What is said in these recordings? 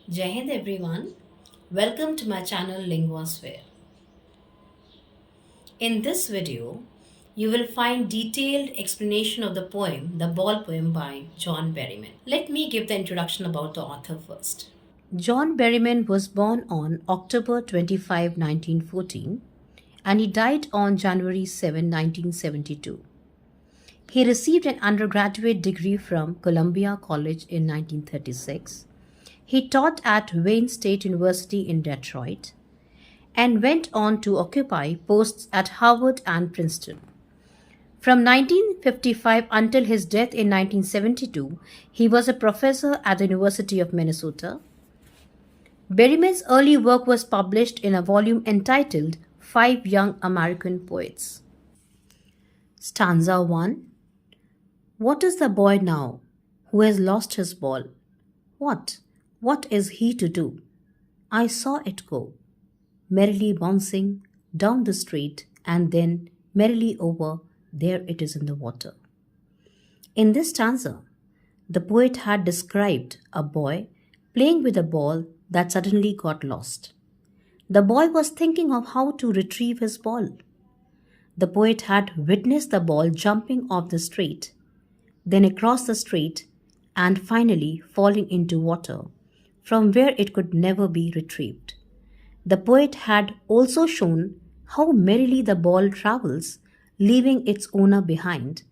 Jai Hind everyone. Welcome to my channel Linguasphere. In this video, you will find detailed explanation of the poem, The Ball Poem by John Berryman. Let me give the introduction about the author first. John Berryman was born on October 25, 1914, and he died on January 7, 1972. He received an undergraduate degree from Columbia College in 1936. He taught at Wayne State University in Detroit and went on to occupy posts at Harvard and Princeton. From 1955 until his death in 1972, he was a professor at the University of Minnesota. Berryman's early work was published in a volume entitled Five Young American Poets. Stanza 1. What is the boy now who has lost his ball? What is he to do? I saw it go, merrily bouncing down the street, and then merrily over, there it is in the water. In this stanza, the poet had described a boy playing with a ball that suddenly got lost. The boy was thinking of how to retrieve his ball. The poet had witnessed the ball jumping off the street, then across the street, and finally falling into water, from where it could never be retrieved. The poet had also shown how merrily the ball travels, leaving its owner behind,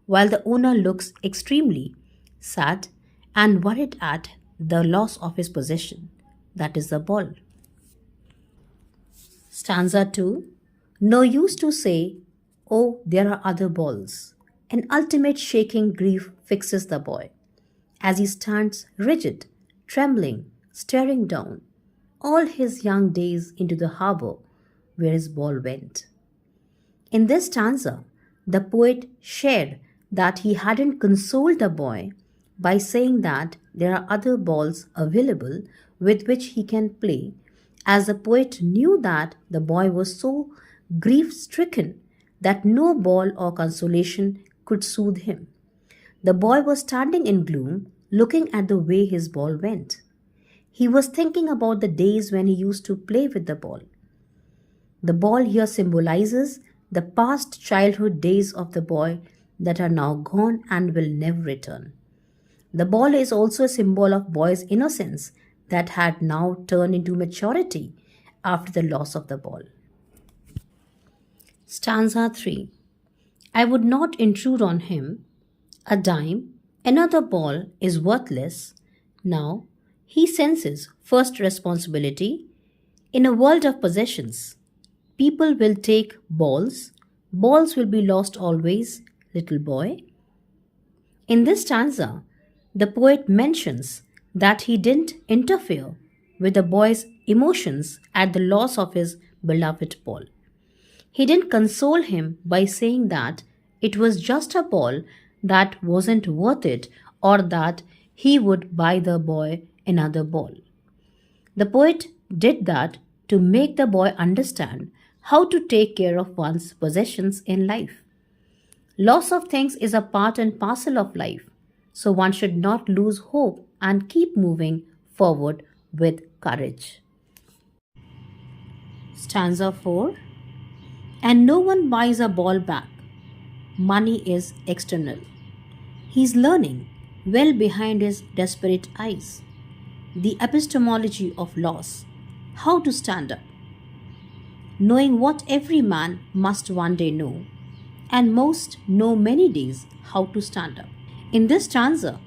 while the owner looks extremely sad and worried at the loss of his possession, that is the ball. Stanza 2. No use to say, oh, there are other balls. An ultimate shaking grief fixes the boy, as he stands rigid, trembling, staring down, all his young days into the harbor where his ball went. In this stanza, the poet shared that he hadn't consoled the boy by saying that there are other balls available with which he can play, as the poet knew that the boy was so grief stricken that no ball or consolation could soothe him. The boy was standing in gloom, looking at the way his ball went. He was thinking about the days when he used to play with the ball. The ball here symbolizes the past childhood days of the boy that are now gone and will never return. The ball is also a symbol of boy's innocence that had now turned into maturity after the loss of the ball. Stanza 3. I would not intrude on him. A dime, another ball is worthless. Now he senses first responsibility. In a world of possessions, people will take balls. Balls will be lost always, little boy. In this stanza, the poet mentions that he didn't interfere with the boy's emotions at the loss of his beloved ball. He didn't console him by saying that it was just a ball that wasn't worth it or that he would buy the boy another ball. The poet did that to make the boy understand how to take care of one's possessions in life. Loss of things is a part and parcel of life, so one should not lose hope and keep moving forward with courage. Stanza 4. And no one buys a ball back. Money is external. He's learning well behind his desperate eyes the epistemology of loss, how to stand up, knowing what every man must one day know, and most know many days how to stand up. In this stanza,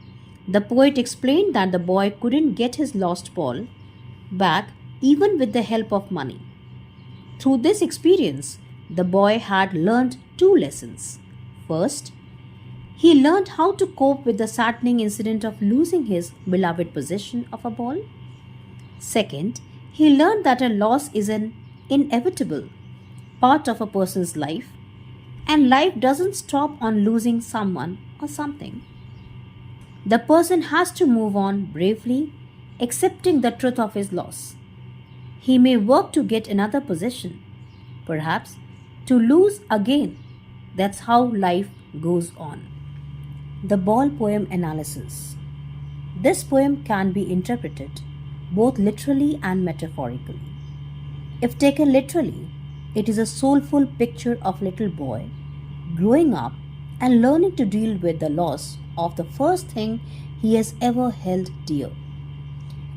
the poet explained that the boy couldn't get his lost ball back even with the help of money. Through this experience, the boy had learned two lessons. First, he learned how to cope with the saddening incident of losing his beloved possession of a ball. Second, he learned that a loss is an inevitable part of a person's life, and life doesn't stop on losing someone or something. The person has to move on bravely, accepting the truth of his loss. He may work to get another possession, perhaps to lose again. That's how life goes on. The ball poem analysis. This poem can be interpreted both literally and metaphorically. If taken literally, it is a soulful picture of little boy growing up and learning to deal with the loss of the first thing he has ever held dear.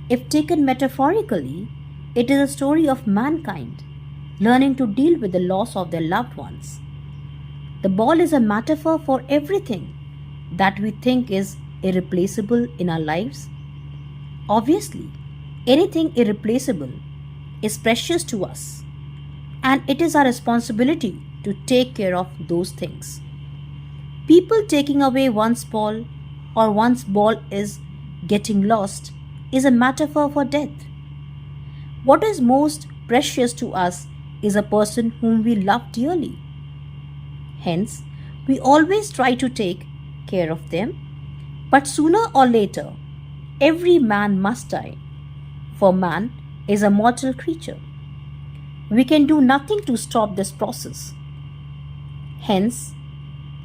If taken metaphorically, it is a story of mankind learning to deal with the loss of their loved ones. The ball is a metaphor for everything that we think is irreplaceable in our lives. Obviously, anything irreplaceable is precious to us, and it is our responsibility to take care of those things. People taking away one's ball or one's ball is getting lost is a metaphor for death. What is most precious to us is a person whom we love dearly. Hence, we always try to take care of them, but sooner or later, every man must die, for man is a mortal creature. We can do nothing to stop this process. Hence,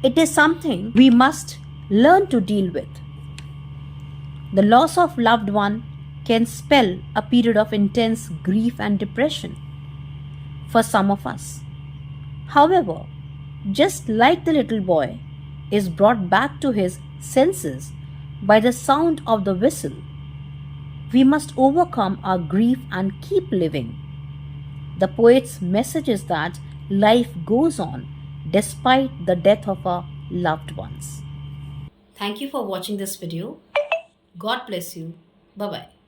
it is something we must learn to deal with. The loss of loved one can spell a period of intense grief and depression for some of us. However, just like the little boy is brought back to his senses by the sound of the whistle, we must overcome our grief and keep living. The poet's message is that life goes on despite the death of our loved ones. Thank you for watching this video. God bless you. Bye bye.